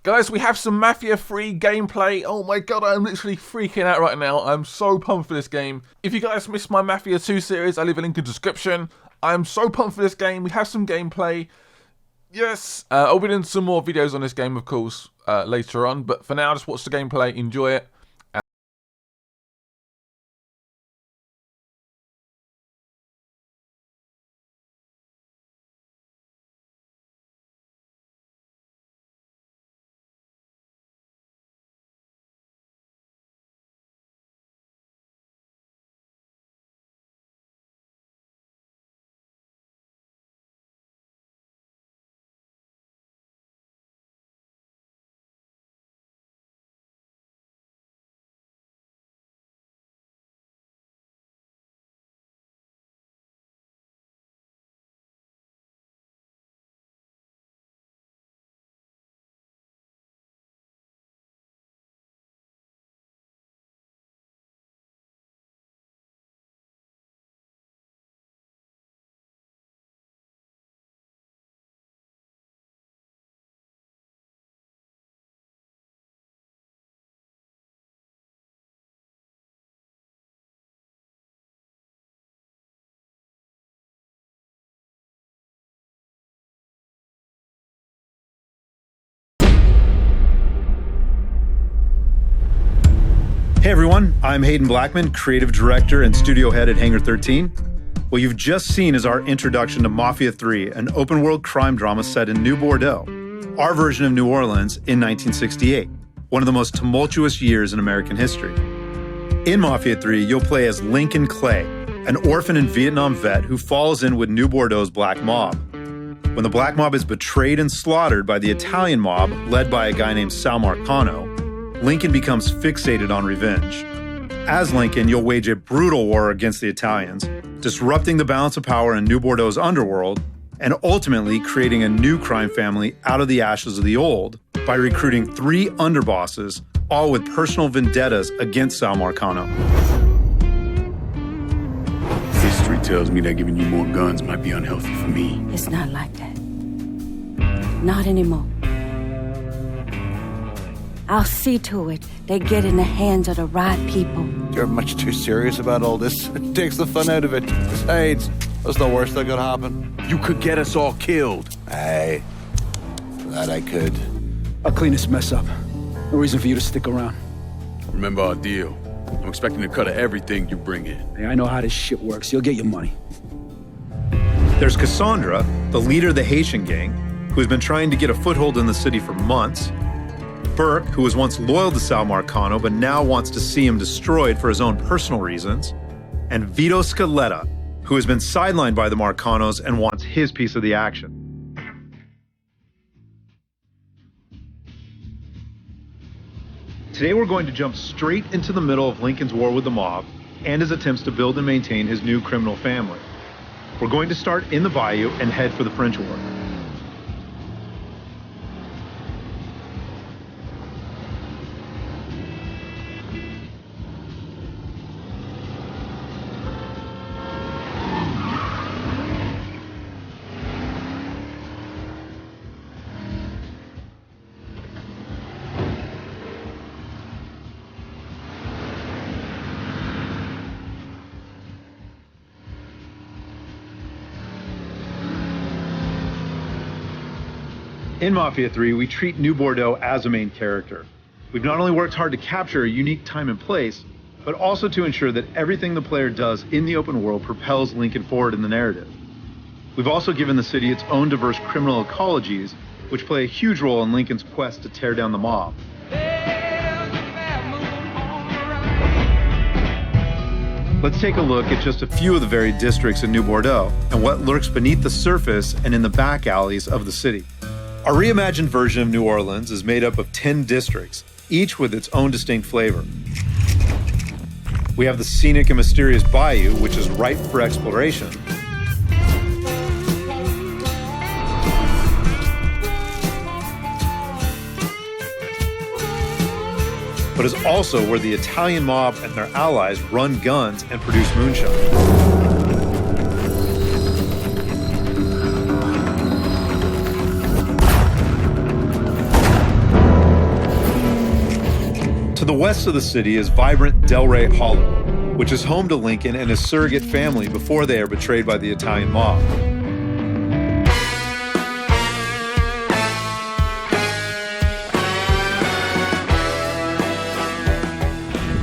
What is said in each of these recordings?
Guys, we have some Mafia 3 gameplay. Oh my god, I'm literally freaking out right now. I'm so pumped for this game. If you guys missed my Mafia 2 series, I'll leave a link in the description. I'm so pumped for this game. We have some gameplay. Yes, I'll be doing some more videos on this game, of course, later on. But for now, just watch the gameplay, enjoy it. Hey everyone, I'm Hayden Blackman, creative director and studio head at Hangar 13. What you've just seen is our introduction to Mafia 3, an open-world crime drama set in New Bordeaux, our version of New Orleans in 1968, one of the most tumultuous years in American history. In Mafia 3, you'll play as Lincoln Clay, an orphan and Vietnam vet who falls in with New Bordeaux's Black Mob. When the Black Mob is betrayed and slaughtered by the Italian mob, led by a guy named Sal Marcano, Lincoln becomes fixated on revenge. As Lincoln, you'll wage a brutal war against the Italians, disrupting the balance of power in New Bordeaux's underworld, and ultimately creating a new crime family out of the ashes of the old by recruiting 3 underbosses, all with personal vendettas against Sal Marcano. History tells me that giving you more guns might be unhealthy for me. It's not like that. Not anymore. I'll see to it they get in the hands of the right people. You're much too serious about all this. It takes the fun out of it. Besides, what's the worst that could happen? You could get us all killed. Aye, that I could. I'll clean this mess up. No reason for you to stick around. Remember our deal. I'm expecting a cut of everything you bring in. Hey, I know how this shit works. You'll get your money. There's Cassandra, the leader of the Haitian gang, who has been trying to get a foothold in the city for months. Burke, who was once loyal to Sal Marcano but now wants to see him destroyed for his own personal reasons, and Vito Scaletta, who has been sidelined by the Marcanos and wants his piece of the action. Today we're going to jump straight into the middle of Lincoln's war with the mob and his attempts to build and maintain his new criminal family. We're going to start in the bayou and head for the French War. In Mafia 3, we treat New Bordeaux as a main character. We've not only worked hard to capture a unique time and place, but also to ensure that everything the player does in the open world propels Lincoln forward in the narrative. We've also given the city its own diverse criminal ecologies, which play a huge role in Lincoln's quest to tear down the mob. Let's take a look at just a few of the varied districts in New Bordeaux and what lurks beneath the surface and in the back alleys of the city. Our reimagined version of New Orleans is made up of 10 districts, each with its own distinct flavor. We have the scenic and mysterious bayou, which is ripe for exploration. But is also where the Italian mob and their allies run guns and produce moonshine. To the west of the city is vibrant Delray Hollow, which is home to Lincoln and his surrogate family before they are betrayed by the Italian mob.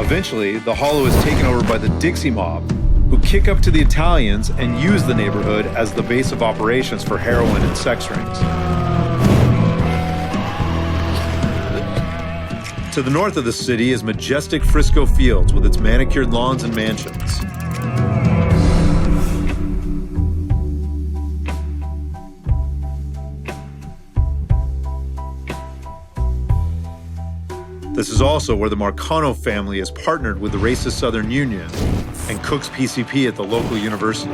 Eventually, the Hollow is taken over by the Dixie mob, who kick up to the Italians and use the neighborhood as the base of operations for heroin and sex rings. To the north of the city is majestic Frisco Fields with its manicured lawns and mansions. This is also where the Marcano family is partnered with the racist Southern Union and cooks PCP at the local university.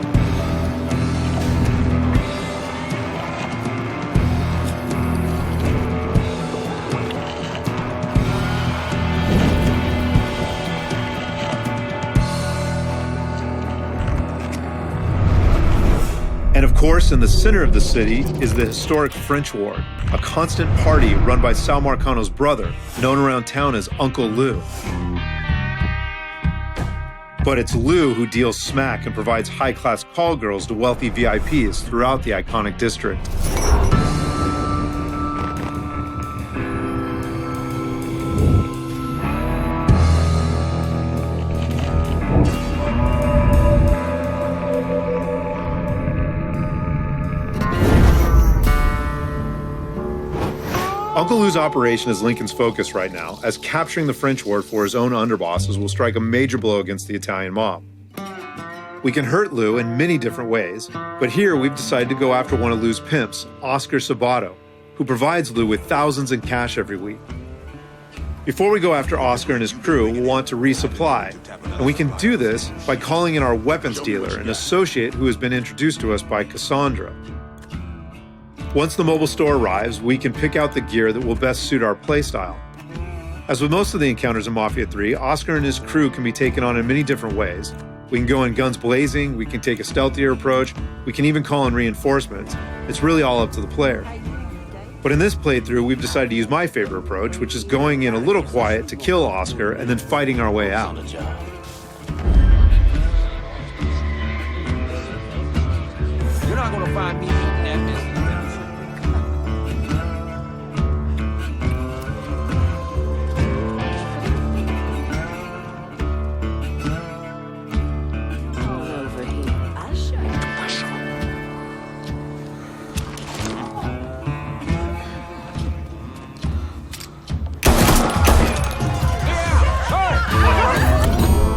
And of course, in the center of the city is the historic French Ward, a constant party run by Sal Marcano's brother, known around town as Uncle Lou. But it's Lou who deals smack and provides high-class call girls to wealthy VIPs throughout the iconic district. Uncle Lou's operation is Lincoln's focus right now, as capturing the French Ward for his own underbosses will strike a major blow against the Italian mob. We can hurt Lou in many different ways, but here we've decided to go after one of Lou's pimps, Oscar Sabato, who provides Lou with thousands in cash every week. Before we go after Oscar and his crew, we'll want to resupply, and we can do this by calling in our weapons dealer, an associate who has been introduced to us by Cassandra. Once the mobile store arrives, we can pick out the gear that will best suit our playstyle. As with most of the encounters in Mafia 3, Oscar and his crew can be taken on in many different ways. We can go in guns blazing, we can take a stealthier approach, we can even call in reinforcements. It's really all up to the player. But in this playthrough, we've decided to use my favorite approach, which is going in a little quiet to kill Oscar and then fighting our way out. You're not gonna find me eating that business.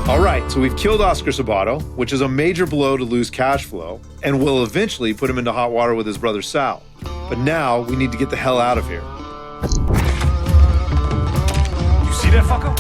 Alright, so we've killed Oscar Sabato, which is a major blow to Lou's cash flow, and will eventually put him into hot water with his brother Sal. But now, we need to get the hell out of here. You see that fucker?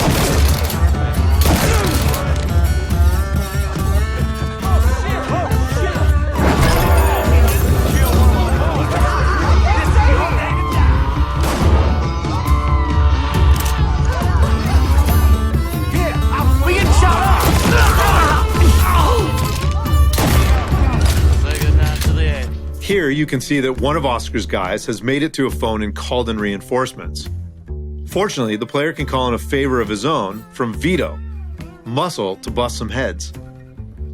Here you can see that one of Oscar's guys has made it to a phone and called in reinforcements. Fortunately, the player can call in a favor of his own from Vito, Muscle, to bust some heads.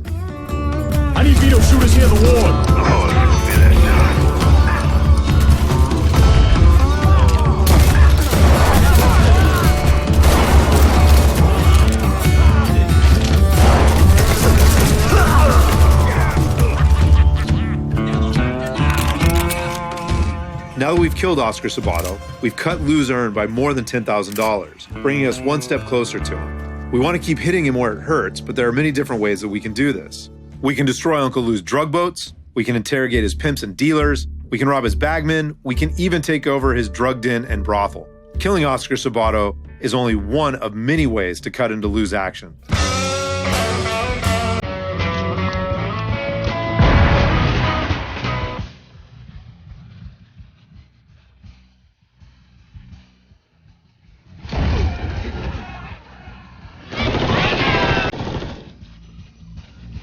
I need Vito shooters here in the ward. Oh, you feel that now. Now that we've killed Oscar Sabato, we've cut Lou's earn by more than $10,000, bringing us one step closer to him. We want to keep hitting him where it hurts, but there are many different ways that we can do this. We can destroy Uncle Lou's drug boats, we can interrogate his pimps and dealers, we can rob his bagmen, we can even take over his drug den and brothel. Killing Oscar Sabato is only one of many ways to cut into Lou's action.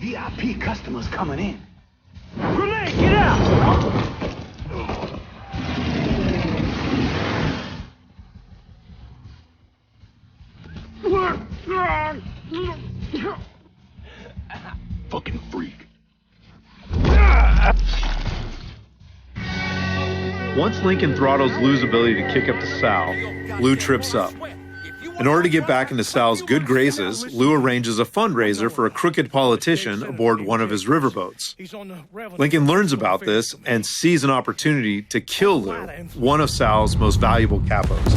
VIP customers coming in. Grenade, get out! Fucking freak. Once Lincoln throttles Lou's ability to kick up to Sal, Lou trips up. In order to get back into Sal's good graces, Lou arranges a fundraiser for a crooked politician aboard one of his riverboats. Lincoln learns about this and sees an opportunity to kill Lou, one of Sal's most valuable capos.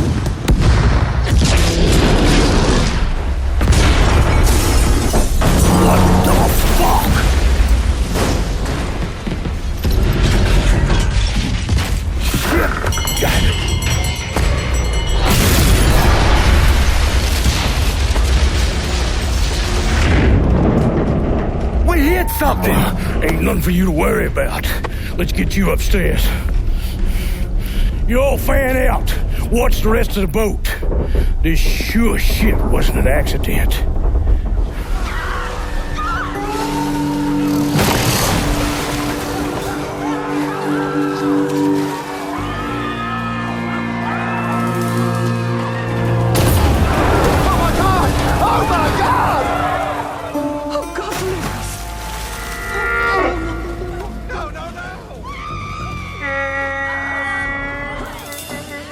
Something. Ain't nothing for you to worry about. Let's get you upstairs. You all fan out. Watch the rest of the boat. This sure shit wasn't an accident.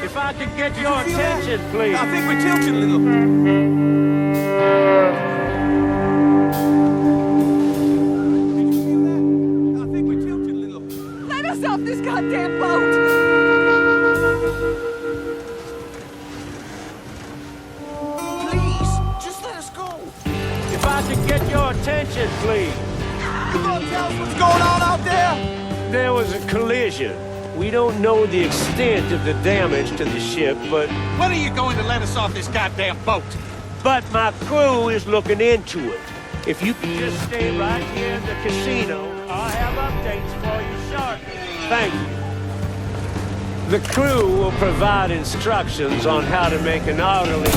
If I could get your attention, please. I think we're tilted a little. I think we're tilted a little. Let us off this goddamn boat! Please, just let us go. If I could get your attention, please. You gonna tell us what's going on out there? There was a collision. We don't know the extent of the damage to the ship, but When are you going to let us off this goddamn boat? my crew is looking into it. If you could just stay right here in the casino, I'll have updates for you shortly. Thank you. The crew will provide instructions on how to make an orderly...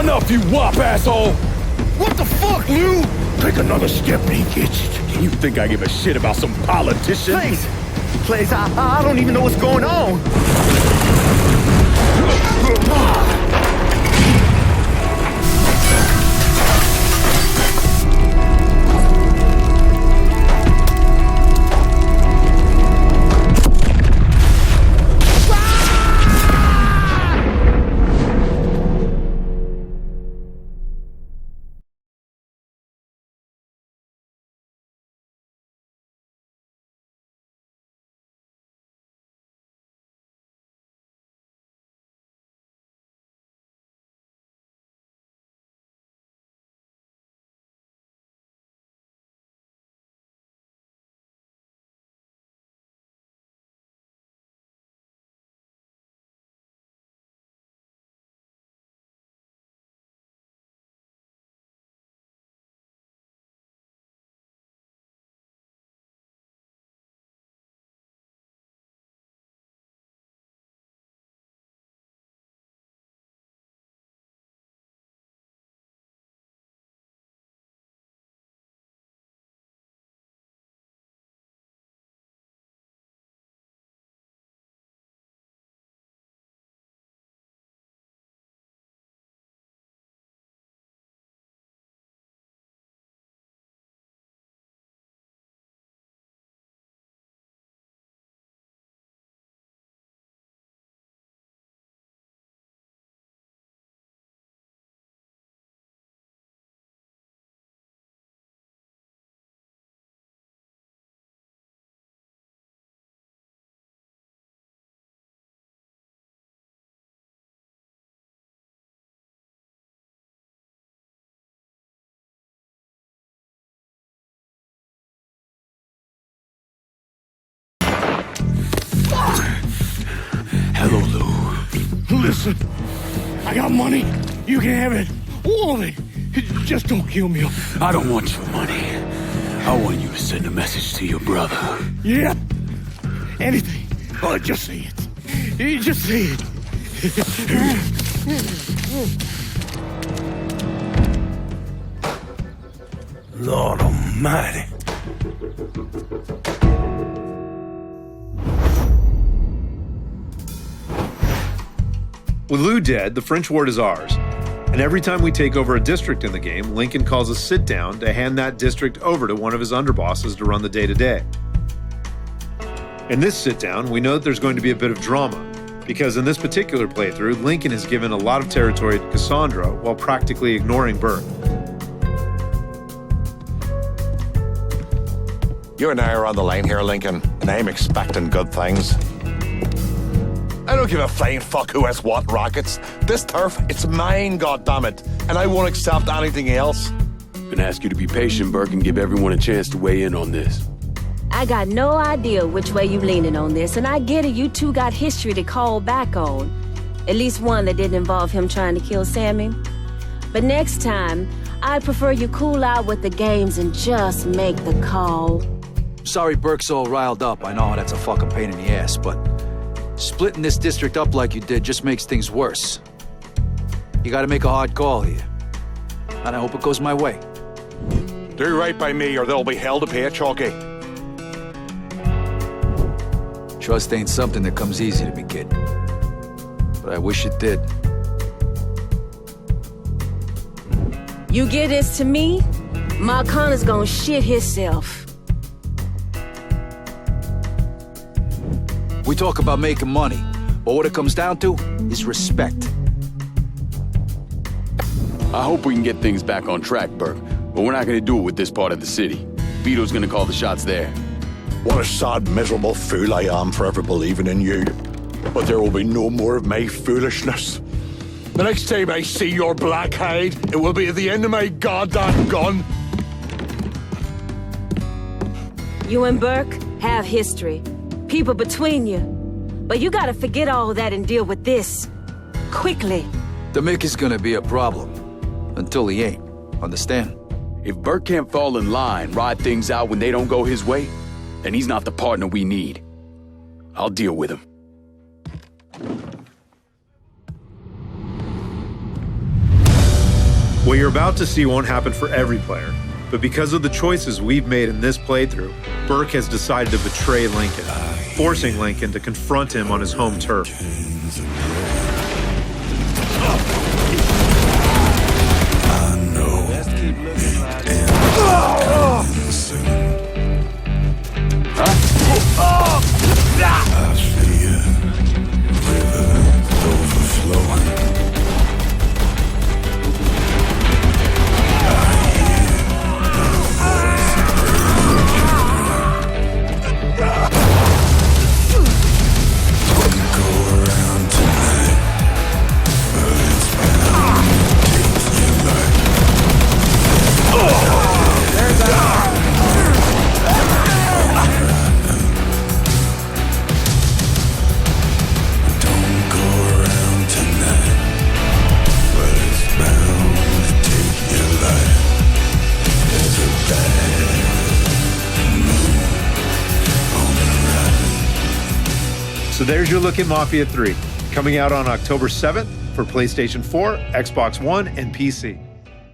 Enough, you wop asshole! What the fuck, Lou? Take another step and he gets it. You think I give a shit about some politician? Please, I don't even know what's going on. Hello, Lou. Listen, I got money. You can have it. All of it. Just don't kill me. I don't want your money. I want you to send a message to your brother. Yeah. Anything. Oh, just say it. Just say it. Lord Almighty. With Lou dead, the French ward is ours. And every time we take over a district in the game, Lincoln calls a sit-down to hand that district over to one of his underbosses to run the day-to-day. In this sit-down, we know that there's going to be a bit of drama, because in this particular playthrough, Lincoln has given a lot of territory to Cassandra while practically ignoring Burke. You and I are on the line here, Lincoln, and I'm expecting good things. I don't give a flying fuck who has what rockets. This turf, it's mine, goddammit, and I won't accept anything else. Gonna ask you to be patient, Burke, and give everyone a chance to weigh in on this. I got no idea which way you leaning on this, and I get it, you two got history to call back on. At least one that didn't involve him trying to kill Sammy. But next time, I'd prefer you cool out with the games and just make the call. Sorry Burke's all riled up. I know that's a fucking pain in the ass, but splitting this district up like you did just makes things worse. You gotta make a hard call here. And I hope it goes my way. Do right by me or there'll be hell to pay, Chalky. Trust ain't something that comes easy to me, kid. But I wish it did. You give this to me, Ma Connor's gonna shit himself. We talk about making money, but what it comes down to is respect. I hope we can get things back on track, Burke, but we're not gonna do it with this part of the city. Vito's gonna call the shots there. What a sad, miserable fool I am for ever believing in you. But there will be no more of my foolishness. The next time I see your black hide, it will be at the end of my goddamn gun. You and Burke have history. People between you. But you gotta forget all that and deal with this. Quickly. The Mick is gonna be a problem. Until he ain't. Understand? If Burke can't fall in line, ride things out when they don't go his way, then he's not the partner we need. I'll deal with him. What you're about to see won't happen for every player, but because of the choices we've made in this playthrough, Burke has decided to betray Lincoln, forcing Lincoln to confront him on his home turf. So there's your look at Mafia 3, coming out on October 7th for PlayStation 4, Xbox One, and PC.